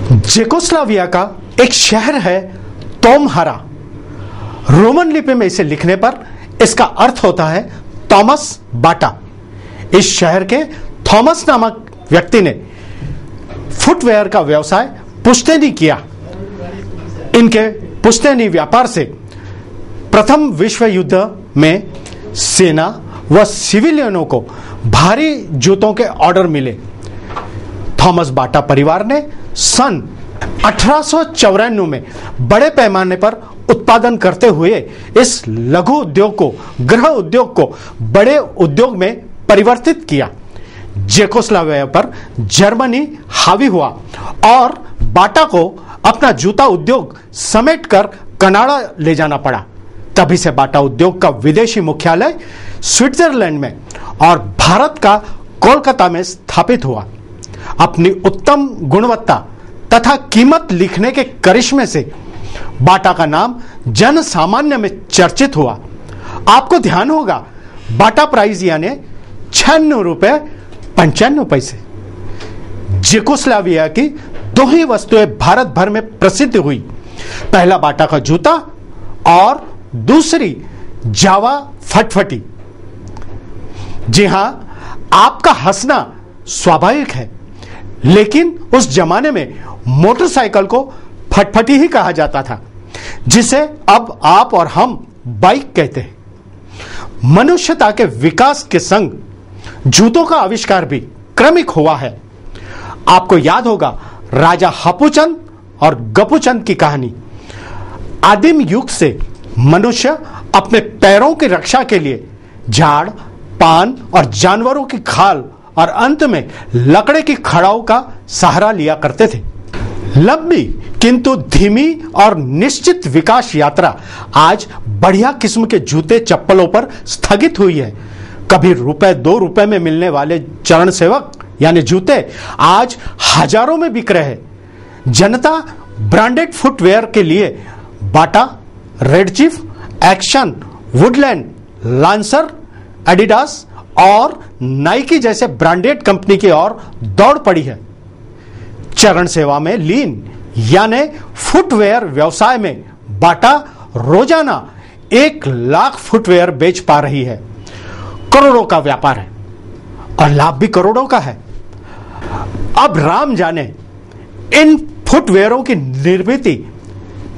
Czechoslovakia का एक शहर है तोमहारा। रोमन लिपि में इसे लिखने पर इसका अर्थ होता है थॉमस बाटा। इस शहर के थॉमस नामक व्यक्ति ने फुटवेयर का व्यवसाय पुश्तैनी किया। इनके पुश्तैनी व्यापार से प्रथम विश्व युद्ध में सेना व सिविलियनों को भारी जूतों के ऑर्डर मिले। थॉमस बाटा परिवार ने सन 1894 में बड़े पैमाने पर उत्पादन करते हुए इस लघु उद्योग को, गृह उद्योग को बड़े उद्योग में परिवर्तित किया। चेकोस्लोवाकिया पर जर्मनी हावी हुआ और बाटा को अपना जूता उद्योग समेटकर कनाडा ले जाना पड़ा। तभी से बाटा उद्योग का विदेशी मुख्यालय स्विट्जरलैंड में और भारत का कोलकाता में स्थापित हुआ। अपनी उत्तम गुणवत्ता तथा कीमत लिखने के करिश्मे से बाटा का नाम जन सामान्य में चर्चित हुआ। आपको ध्यान होगा बाटा प्राइस यानी 96 रुपए 95 पैसे। चेकोस्लोवाकिया की दो ही वस्तुएं भारत भर में प्रसिद्ध हुई, पहला बाटा का जूता और दूसरी जावा फटफटी। जी हां, आपका हंसना स्वाभाविक है, लेकिन उस जमाने में मोटरसाइकिल को फटफटी ही कहा जाता था, जिसे अब आप और हम बाइक कहते हैं। मनुष्यता के विकास के संग जूतों का आविष्कार भी क्रमिक हुआ है। आपको याद होगा राजा हपुचंद और गपुचंद की कहानी। आदिम युग से मनुष्य अपने पैरों की रक्षा के लिए झाड़, पान और जानवरों की खाल और अंत में लकड़े की खड़ाऊ का सहारा लिया करते थे। लंबी किंतु धीमी और निश्चित विकास यात्रा आज बढ़िया किस्म के जूते चप्पलों पर स्थगित हुई है। कभी रुपए 2 रुपए में मिलने वाले चरण सेवक यानी जूते आज हजारों में बिक रहे हैं। जनता ब्रांडेड फुटवेयर के लिए Bata, Red Chief, Action, Woodland, Lancer, Adidas और नाइकी जैसे ब्रांडेड कंपनी की ओर दौड़ पड़ी है। चरण सेवा में लीन यानी फुटवेयर व्यवसाय में बाटा रोजाना 1 लाख फुटवेयर बेच पा रही है। करोड़ों का व्यापार है और लाभ भी करोड़ों का है। अब राम जाने इन फुटवेयरों की निर्मित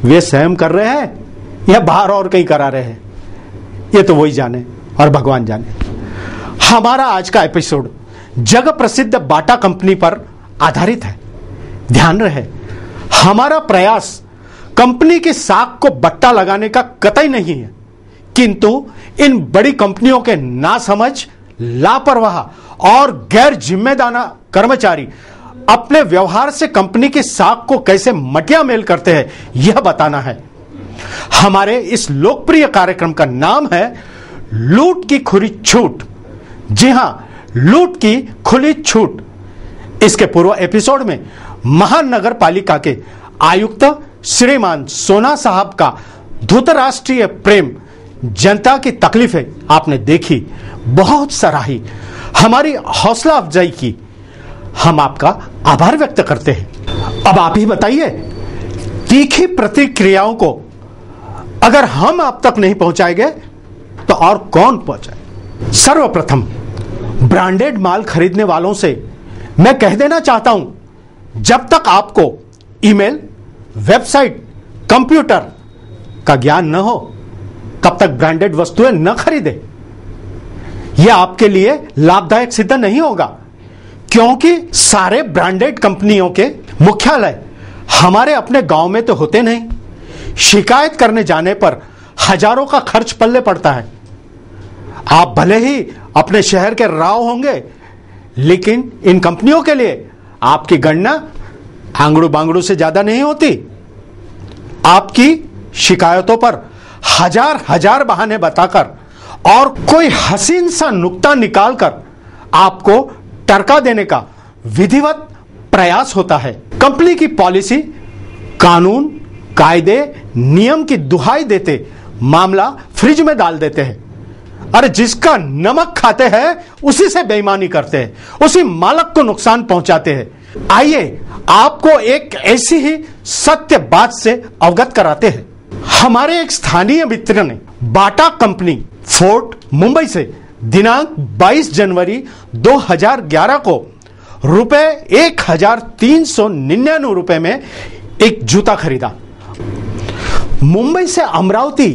वे स्वयं कर रहे हैं या बाहर और कहीं करा रहे हैं, ये तो वही जाने और भगवान जाने। हमारा आज का एपिसोड जग प्रसिद्ध बाटा कंपनी पर आधारित है। ध्यान रहे, हमारा प्रयास कंपनी की साख को बट्टा लगाने का कतई नहीं है, किंतु इन बड़ी कंपनियों के नासमझ, लापरवाह और गैर जिम्मेदार कर्मचारी अपने व्यवहार से कंपनी की साख को कैसे मटिया मेल करते हैं, यह बताना है। हमारे इस लोकप्रिय कार्यक्रम का नाम है लूट की खुली छूट। जी हां, लूट की खुली छूट। इसके पूर्व एपिसोड में महानगर पालिका के आयुक्त श्रीमान सोना साहब का धृतराष्ट्रीय प्रेम, जनता की तकलीफें आपने देखी, बहुत सराही, हमारी हौसला अफजाई की। हम आपका आभार व्यक्त करते हैं। अब आप ही बताइए, तीखी प्रतिक्रियाओं को अगर हम आप तक नहीं पहुंचाएंगे तो और कौन पहुंचाए। सर्वप्रथम ब्रांडेड माल खरीदने वालों से मैं कह देना चाहता हूं, जब तक आपको ईमेल, वेबसाइट, कंप्यूटर का ज्ञान न हो, तब तक ब्रांडेड वस्तुएं न खरीदें। यह आपके लिए लाभदायक सिद्ध नहीं होगा, क्योंकि सारे ब्रांडेड कंपनियों के मुख्यालय हमारे अपने गांव में तो होते नहीं। शिकायत करने जाने पर हजारों का खर्च पल्ले पड़ता है। आप भले ही अपने शहर के राव होंगे, लेकिन इन कंपनियों के लिए आपकी गणना आंगड़ू बांगड़ू से ज्यादा नहीं होती। आपकी शिकायतों पर हजार बहाने बताकर और कोई हसीन सा नुक्ता निकालकर आपको टरका देने का विधिवत प्रयास होता है। कंपनी की पॉलिसी, कानून, कायदे, नियम की दुहाई देते मामला फ्रिज में डाल देते हैं। अरे जिसका नमक खाते हैं उसी से बेईमानी करते हैं, उसी मालक को नुकसान पहुंचाते हैं। आइए आपको एक ऐसी ही सत्य बात से अवगत कराते हैं। हमारे एक स्थानीय मित्र ने बाटा कंपनी फोर्ट मुंबई से दिनांक 22 जनवरी 2011 को रुपए 1399 रुपए में एक जूता खरीदा। मुंबई से अमरावती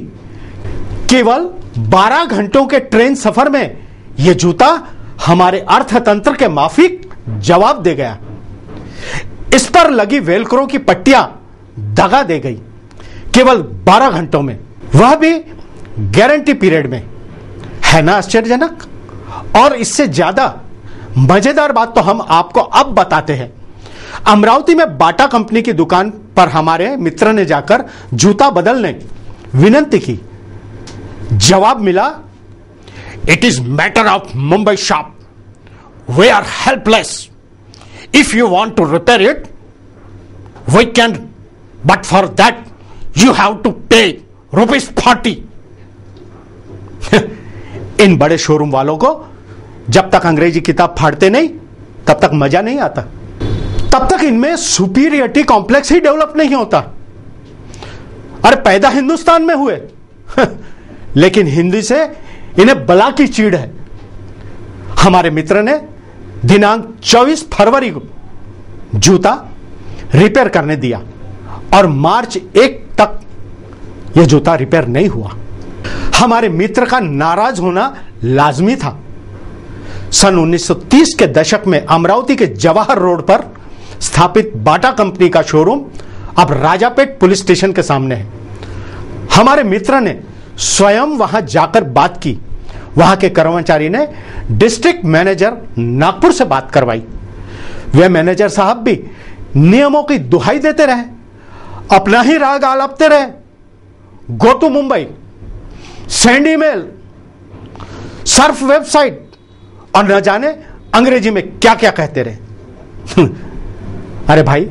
केवल 12 घंटों के ट्रेन सफर में यह जूता हमारे अर्थतंत्र के माफिक जवाब दे गया। इस पर लगी वेलक्रो की पट्टियां दगा दे गई केवल 12 घंटों में, वह भी गारंटी पीरियड में। है ना आश्चर्यजनक? और इससे ज्यादा मजेदार बात तो हम आपको अब बताते हैं। अमरावती में बाटा कंपनी की दुकान पर हमारे मित्र ने जाकर जूता बदलने विनंती की। जवाब मिला, it is matter of Mumbai shop, we are helpless, if you want to repair it we can, but for that you have to pay ₹40। इन बड़े शोरूम वालों को जब तक अंग्रेजी किताब फाड़ते नहीं तब तक मजा नहीं आता, तब तक इनमें सुपीरियरिटी कॉम्प्लेक्स ही डेवलप नहीं होता। अरे पैदा हिंदुस्तान में हुए लेकिन हिंदी से इन्हें बला की चीड़ है। हमारे मित्र ने दिनांक 24 फरवरी को जूता रिपेयर करने दिया और मार्च 1 तक यह जूता रिपेयर नहीं हुआ। हमारे मित्र का नाराज होना लाजमी था। सन 1930 के दशक में अमरावती के जवाहर रोड पर स्थापित बाटा कंपनी का शोरूम अब राजापेट पुलिस स्टेशन के सामने है। हमारे मित्र ने स्वयं वहां जाकर बात की। वहां के कर्मचारी ने डिस्ट्रिक्ट मैनेजर नागपुर से बात करवाई। वे मैनेजर साहब भी नियमों की दुहाई देते रहे, अपना ही राग आलापते रहे, go to Mumbai, send email, surf website और न जाने अंग्रेजी में क्या क्या कहते रहे। अरे भाई,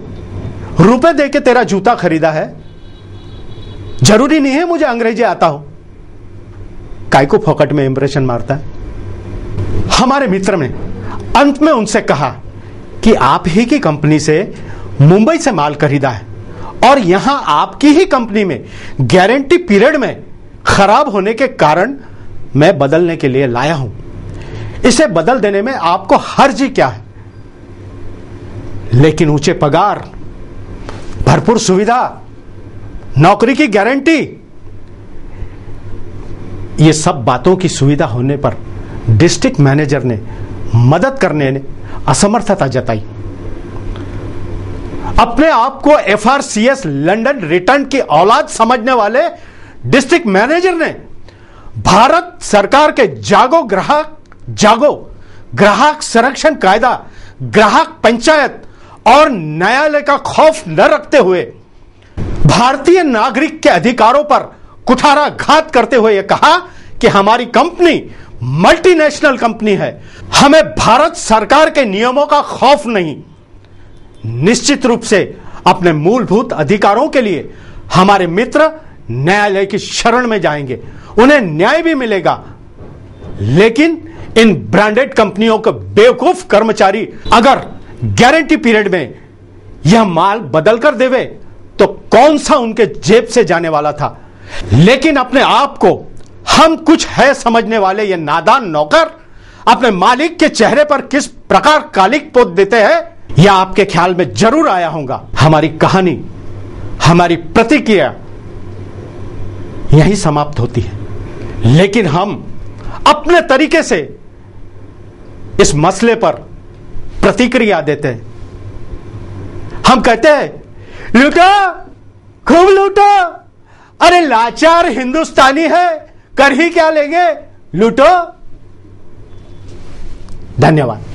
रुपए देके तेरा जूता खरीदा है, जरूरी नहीं है मुझे अंग्रेजी आता हो। काय को फोकट में इंप्रेशन मारता है। हमारे मित्र ने अंत में उनसे कहा कि आप ही की कंपनी से मुंबई से माल खरीदा है और यहां आपकी ही कंपनी में गारंटी पीरियड में खराब होने के कारण मैं बदलने के लिए लाया हूं। इसे बदल देने में आपको हर्ज क्या है? लेकिन ऊंचे पगार, भरपूर सुविधा, नौकरी की गारंटी, ये सब बातों की सुविधा होने पर डिस्ट्रिक्ट मैनेजर ने मदद करने ने असमर्थता जताई। अपने आप को FRCS लंदन रिटर्न की औलाद समझने वाले डिस्ट्रिक्ट मैनेजर ने भारत सरकार के जागो ग्राहक संरक्षण कायदा, ग्राहक पंचायत और न्यायालय का खौफ न रखते हुए भारतीय नागरिक के अधिकारों पर कुठाराघात करते हुए यह कहा कि हमारी कंपनी मल्टीनेशनल कंपनी है, हमें भारत सरकार के नियमों का खौफ नहीं। निश्चित रूप से अपने मूलभूत अधिकारों के लिए हमारे मित्र न्यायालय की शरण में जाएंगे, उन्हें न्याय भी मिलेगा। लेकिन इन ब्रांडेड कंपनियों के बेवकूफ कर्मचारी अगर गारंटी पीरियड में यह माल बदल कर देवे तो कौन सा उनके जेब से जाने वाला था। लेकिन अपने आप को हम कुछ है समझने वाले ये नादान नौकर अपने मालिक के चेहरे पर किस प्रकार कालिक पोत देते हैं, यह आपके ख्याल में जरूर आया होगा। हमारी कहानी, हमारी प्रतिक्रिया यहीं समाप्त होती है, लेकिन हम अपने तरीके से इस मसले पर प्रतिक्रिया देते हैं। हम कहते हैं, लूटो, खूब लूटो, अरे लाचार हिंदुस्तानी है, कर ही क्या लेंगे, लूटो। धन्यवाद।